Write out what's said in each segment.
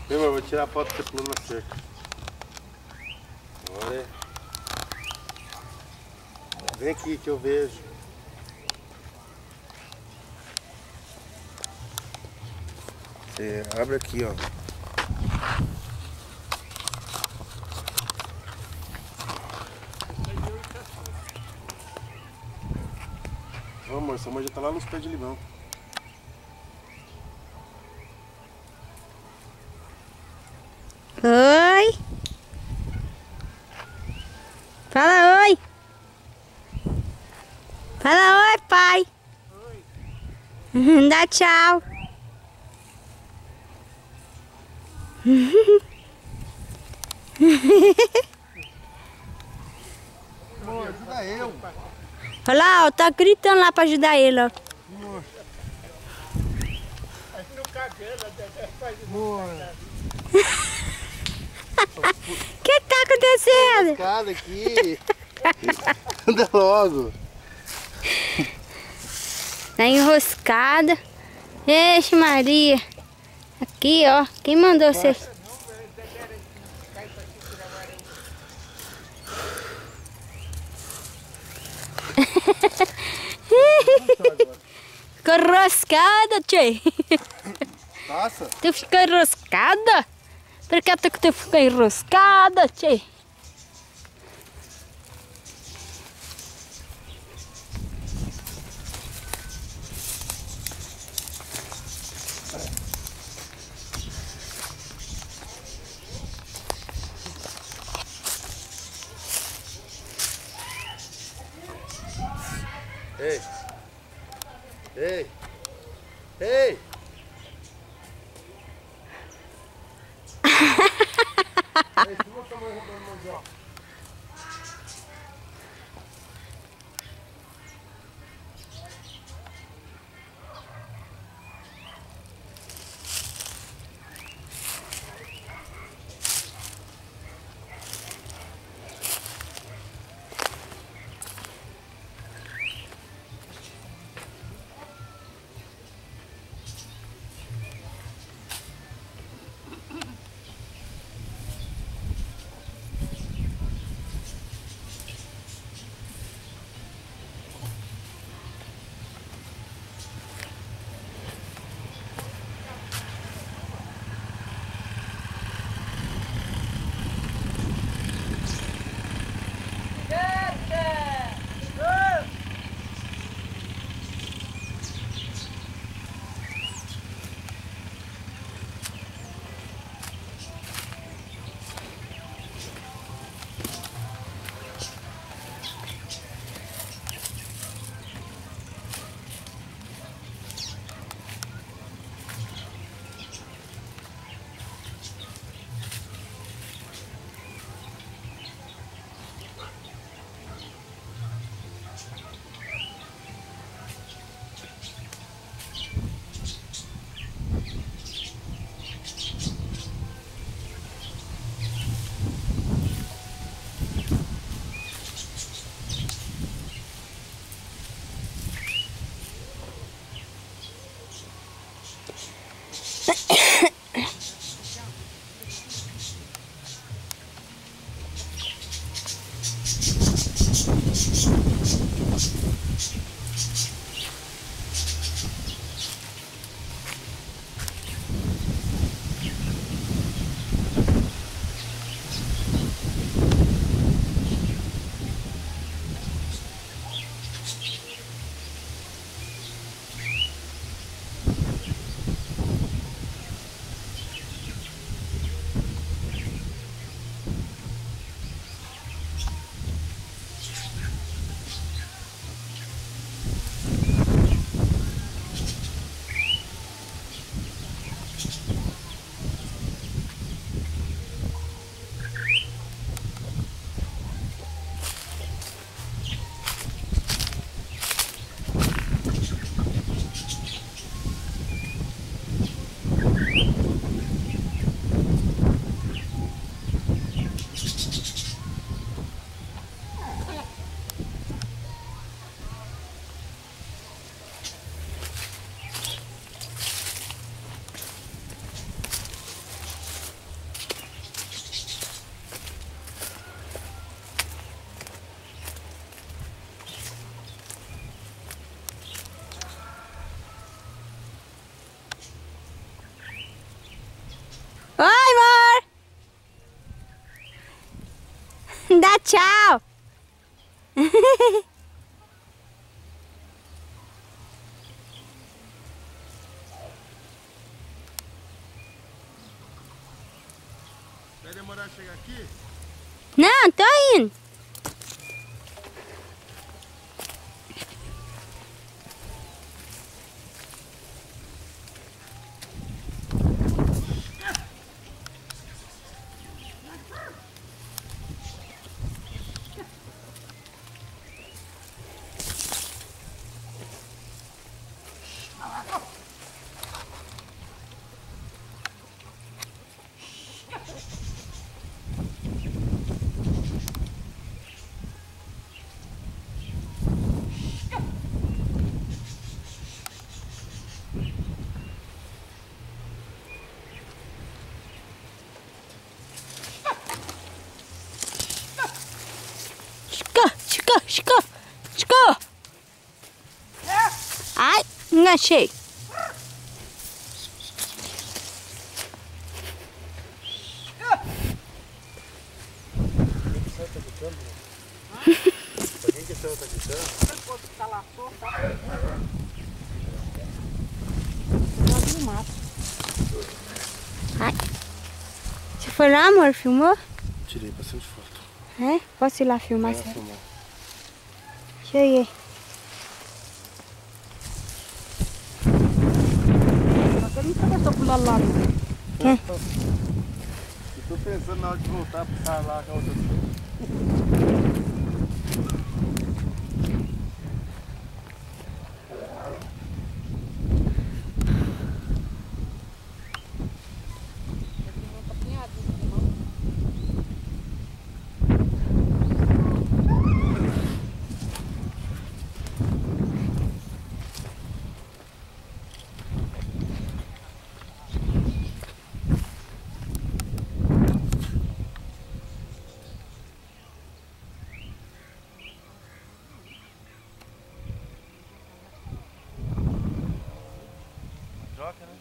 Meu amor, vou tirar a foto que você pulou na cerca. Olha. Vem aqui que eu vejo. Você abre aqui, ó. Ô amor, sua mãe já tá lá nos pés de limão. Oi. Fala oi. Fala oi, pai. Oi. Dá tchau. Amor, ajuda eu. Olha lá, ó, tá gritando lá pra ajudar ele, ó. Amor. O que tá acontecendo? Escada aqui. Anda logo. Tá enroscada. Eixe, Maria. Aqui, ó. Quem mandou você? Ficou enroscada, tchê. Passa. Tu ficou enroscada? Por que tu ficou enroscada, tchê? Ei. Ei. Ei. tchau. Vai demorar a chegar aqui? Não, tô indo. Chico. Ai, enganchei. Quem que tá gritando? Tá lá, solta. Ai. Você foi lá, amor? Filmou? Tirei bastante foto. É? Posso ir lá filmar? Vai lá filmar. Cheguei. Ele não começou por lá. Quem? Eu tô pensando na hora de voltar pra estar lá com a outra pessoa. Troca, né?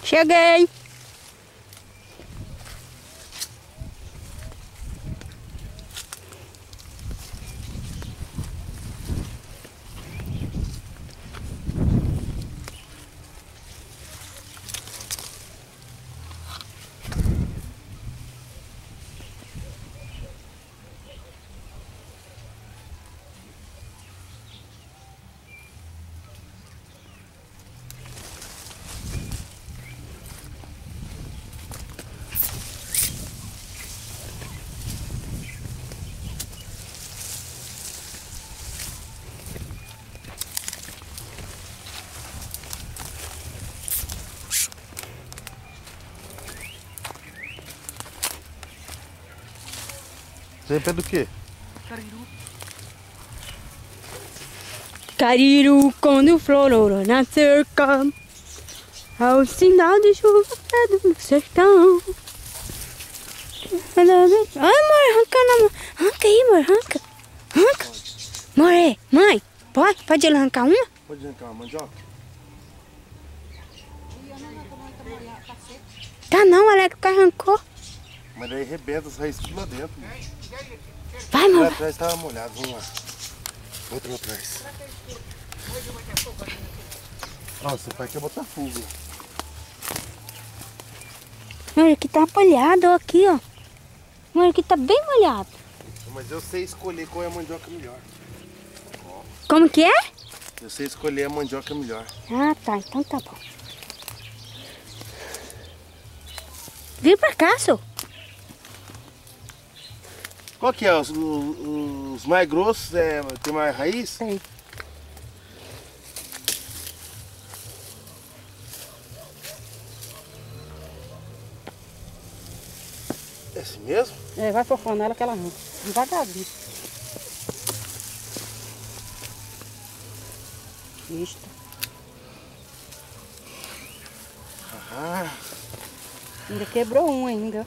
Cheguei. Tempo é do quê? Cariru. Cariru, quando florou na cerca, ao sinal de chuva é do sertão. Ai, amor, arranca na mão. Arranca aí, amor, arranca. Arranca. Amor, mãe, pode ele arrancar uma? Pode arrancar uma mandioca? Tá não, o Alex arrancou. Mas daí arrebenta as raízes tudo lá dentro. Vai, Lá amor. atrás tava molhado, vamos lá. Outra lá atrás. Ó, seu pai quer botar fogo. Amor, aqui tá molhado, ó, aqui, ó. Amor, aqui tá bem molhado. Mas eu sei escolher qual é a mandioca melhor. Como que é? Eu sei escolher a mandioca melhor. Ah, tá, então tá bom. Vem pra cá, senhor. Qual que é? Os mais grossos tem mais raiz? Tem. É assim mesmo? É, vai fofando ela que ela arranca. Devagarzinho. Isto. Ah, Ainda quebrou um ainda.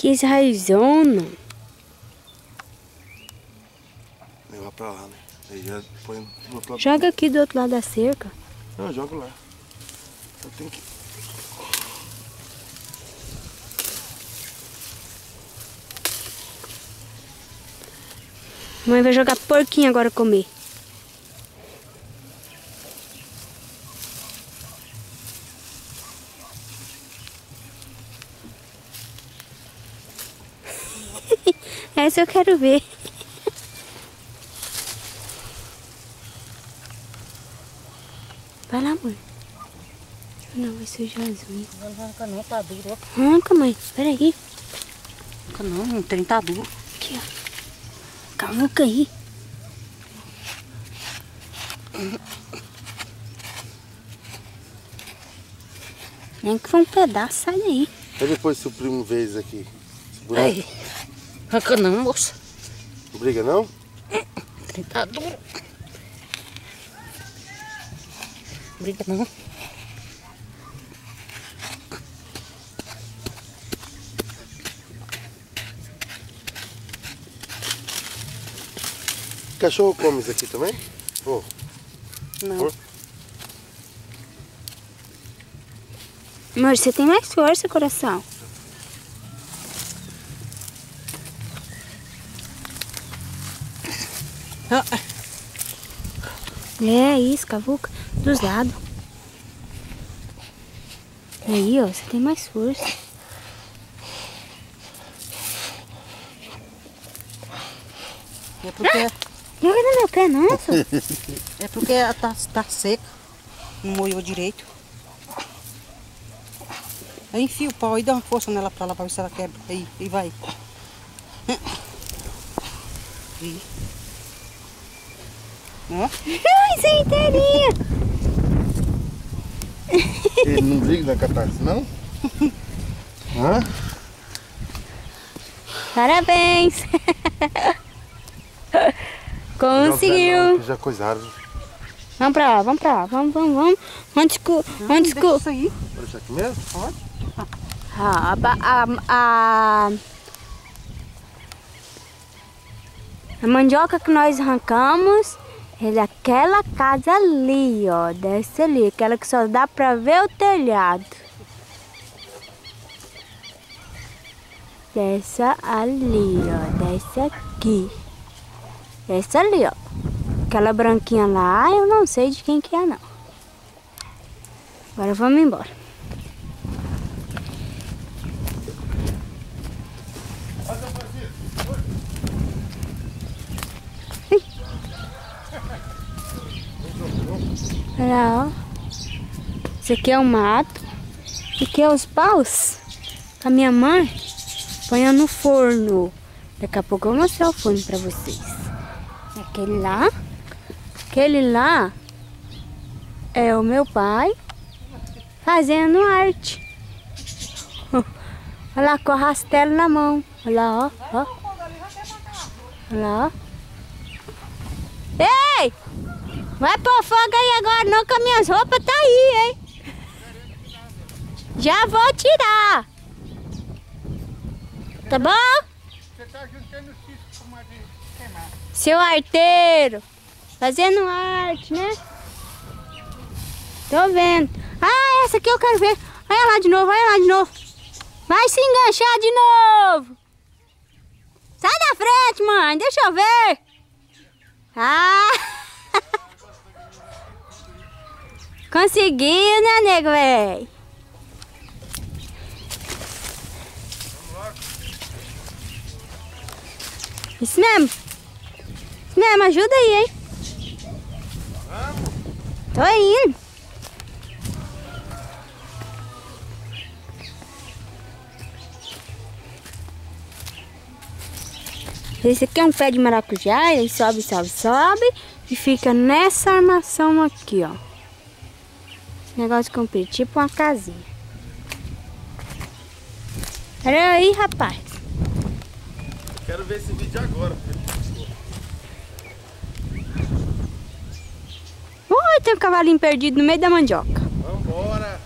Que raizona. levar pra lá, né? Aí já põe do outro lado. Joga aqui do outro lado da cerca. Não, joga lá. Eu tenho que... Mãe vai jogar porquinho agora comer. Essa eu quero ver. Vai lá, mãe. Não, vai sujar as unhas. Não arranca não, tá duro, ó. Arranca, mãe. Peraí. Arranca não, o trem tá duro. Aqui, ó. Cavuca aí. Nem que foi um pedaço, sai daí. Aí depois se o primo vê isso aqui. Segurar. Ai, arranca não, moça. Não briga não? O trem tá duro. Briga não. Cachorro come isso aqui também? Pô, Não. Amor, você tem mais força, coração. Ah, É isso, cavuca. Dos lados. Aí, ó, você tem mais força. é porque, Joga no meu pé, não, só. é porque ela tá seca. Não molhou direito. Aí enfia o pau e dá uma força nela pra lá pra ver se ela quebra. Aí vai. Aí. Ó. Ai, sem inteirinha. ele não briga na catarse, não? Hã? Parabéns. Conseguiu. Já coisaram. Vamos pra lá, vamos pra lá. Vamos. Onde Deixa isso aí. Pode deixar aqui mesmo? Pode. A mandioca que nós arrancamos é daquela casa ali, ó. Dessa ali, aquela que só dá pra ver o telhado. Dessa ali, ó. Dessa aqui. Essa ali, ó. Aquela branquinha lá, eu não sei de quem que é, não. Agora vamos embora. Olha lá, ó. Esse aqui é o mato. Esse aqui é os paus que a minha mãe põe no forno. Daqui a pouco eu vou mostrar o forno pra vocês. Aquele lá é o meu pai fazendo arte. Olha lá, com o rastelo na mão. Olha lá, ó. Ó. Olha lá, ó. Ei! Vai pôr fogo aí agora não, que as minhas roupas tá aí, hein? Já vou tirar. Tá bom? Você tá juntando cisco com uma de queimar. Seu arteiro. Fazendo arte, né? Tô vendo. Ah, essa aqui eu quero ver. Olha lá de novo, olha lá de novo. Vai se enganchar de novo. Sai da frente, mãe. Deixa eu ver. Ah! Conseguiu, né, nego, velho? Isso mesmo. Isso mesmo, ajuda aí, hein? Tô indo. Esse aqui é um pé de maracujá, ele sobe, sobe, sobe e fica nessa armação aqui, ó. Esse negócio comprido, tipo uma casinha. Olha aí, rapaz. Quero ver esse vídeo agora. Ui, tem um cavalinho perdido no meio da mandioca. Vambora.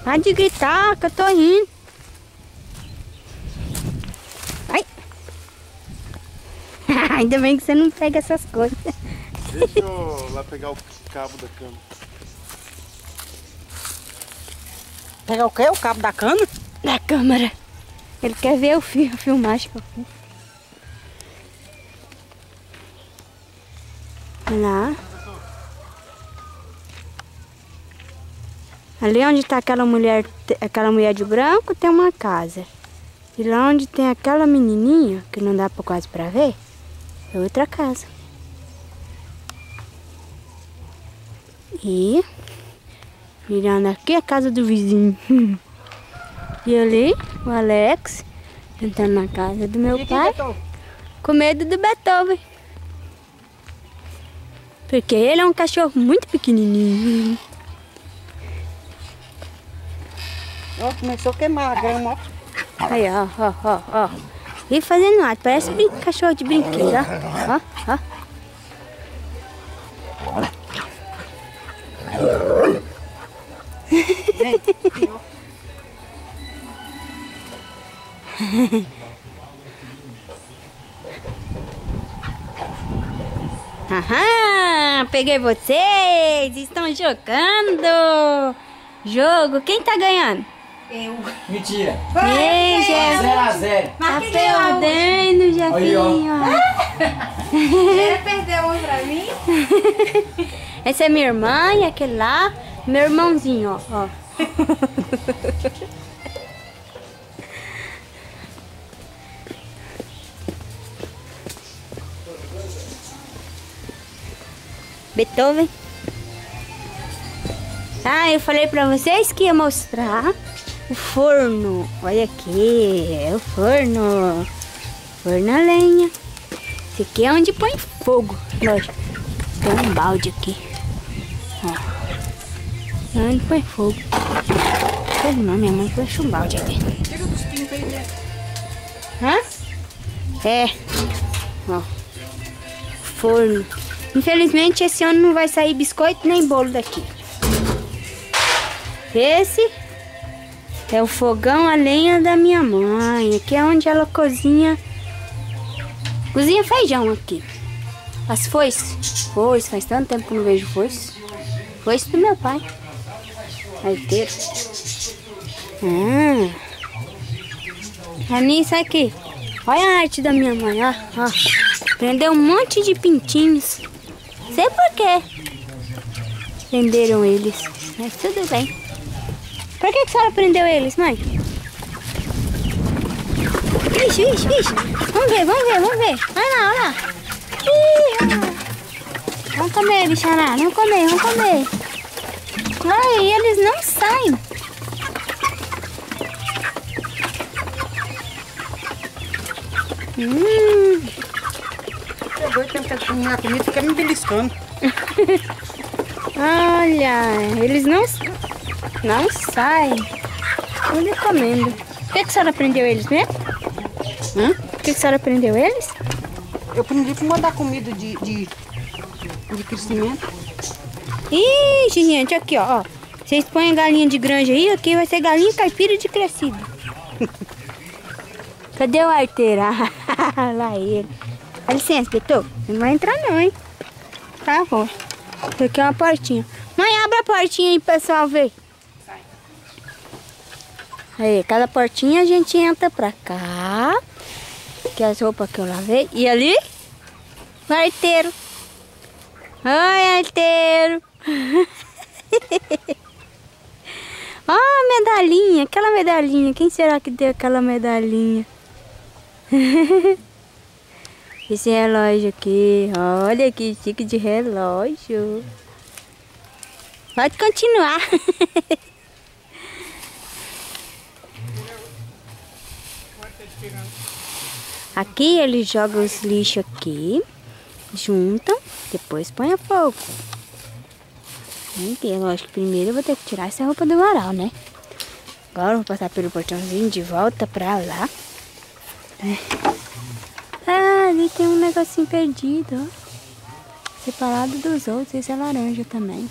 Pode gritar que eu tô indo. Ai. Ainda bem que você não pega essas coisas. Deixa eu lá pegar o cabo da cama. Pegar o quê? O cabo da cana? Da câmera. Ele quer ver o filmagem que eu fiz. Olha lá. Ali onde está aquela mulher de branco tem uma casa. E lá onde tem aquela menininha, que não dá quase para ver, é outra casa. E mirando aqui a casa do vizinho. E ali o Alex entrando na casa do meu pai com medo do Beethoven. Porque ele é um cachorro muito pequenininho. Ó, começou a queimar a grama, ó. Aí, ó. E fazendo arte, parece cachorro de brinquedo, ó. Aham, peguei vocês, estão jogando jogo. Quem tá ganhando? Mentira. Ei, Jeff, 0 a 0. tá perdendo, Jefinho. Ele perdeu um pra mim. Essa é minha irmã e aquele lá, meu irmãozinho, ó. Beethoven. Ah, eu falei pra vocês que ia mostrar o forno. Olha aqui, é o forno. Forno a lenha. Esse aqui é onde põe fogo, lógico. Tem um balde aqui. Ó. É onde põe fogo. Fogo não, minha mãe puxa um balde aqui. Hã? É. Ó. Forno. Infelizmente esse ano não vai sair biscoito nem bolo daqui. Esse é o fogão a lenha da minha mãe. Aqui é onde ela cozinha. Cozinha feijão aqui. As foices. Foice, faz tanto tempo que eu não vejo foice. Foice do meu pai. Arteiro. É nisso aqui. Olha a arte da minha mãe, ó. Prendeu um monte de pintinhos. Sei por quê. Prenderam eles. Mas tudo bem. Por que a senhora prendeu eles, mãe? Vixe. Vamos ver. Olha lá. Ih, olha lá. Vamos comer, bicharada. Vamos comer. Ai, eles não saem. Eu doido, tem que terminar a comida, fica me beliscando. Olha, eles não saem. Tudo comendo. que a senhora prendeu eles mesmo? Por que a senhora prendeu eles? Eu aprendi para mandar comida de crescimento. Ixi, gente, aqui, ó. Vocês põem galinha de granja aí, aqui vai ser galinha caipira de crescido. Cadê o arteiro? Lá ele. Dá licença, Beto. Não vai entrar não, hein? Tá bom. Isso aqui é uma portinha. Mãe, abre a portinha aí, pessoal, ver. Aí, cada portinha a gente entra pra cá. Aqui as roupas que eu lavei. E ali, o arteiro. Oi, arteiro. Ó, a medalhinha, aquela medalhinha. Quem será que deu aquela medalhinha? Esse relógio aqui, olha que chique de relógio. Pode continuar. Aqui eles jogam os lixos aqui, juntam, depois põe a fogo. Eu acho que primeiro eu vou ter que tirar essa roupa do varal, né? Agora eu vou passar pelo portãozinho de volta pra lá. Ah, ali tem um negocinho perdido, ó. Separado dos outros, esse é laranja também.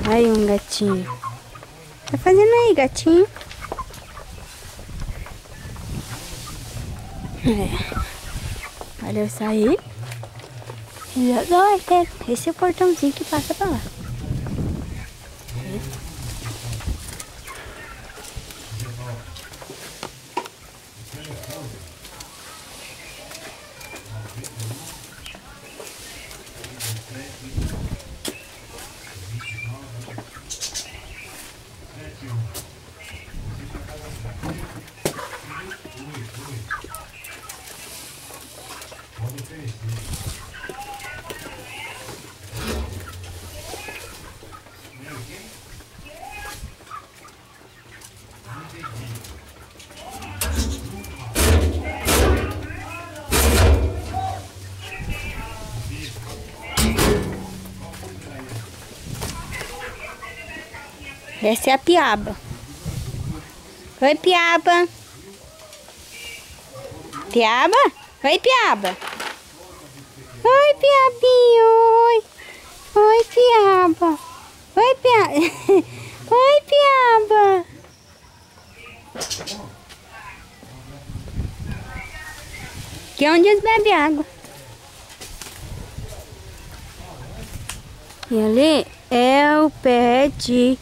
Aí um gatinho. Tá fazendo aí, gatinho? Olha eu sair. Esse é o portãozinho que passa pra lá. Essa é a Piaba. Oi, Piaba. Piaba? Oi, Piaba. Oi, Piabinho. Oi. Oi, Piaba. Oi, Piaba. Oi, Piaba. Aqui é onde eles bebem água. E ali é o pé de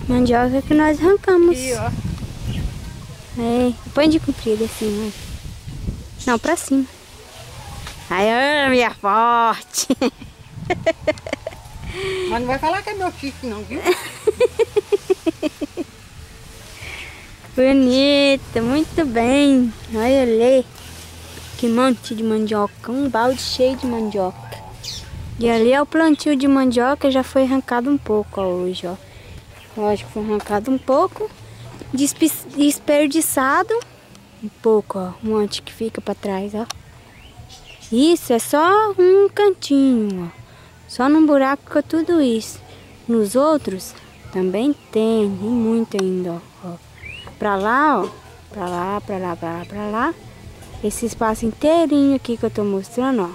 mandioca que nós arrancamos. Aqui, ó. É, põe de comprido assim, né? Não, pra cima. Aí, minha forte. Mas não vai falar que é meu chifre não, viu? Bonita, muito bem. Olha ali. Que monte de mandioca. Um balde cheio de mandioca. E ali é o plantio de mandioca, já foi arrancado um pouco, ó, hoje, ó. Lógico que foi arrancado um pouco. Desperdiçado. Um pouco, ó. Um monte que fica pra trás, ó. Isso é só um cantinho, ó. Só num buraco fica tudo isso. Nos outros também tem muito ainda, ó. Pra lá, ó. Pra lá, pra lá, pra lá, pra lá. Esse espaço inteirinho aqui que eu tô mostrando, ó.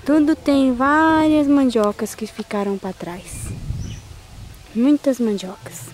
Tudo tem várias mandiocas que ficaram pra trás. Muitas mandiocas.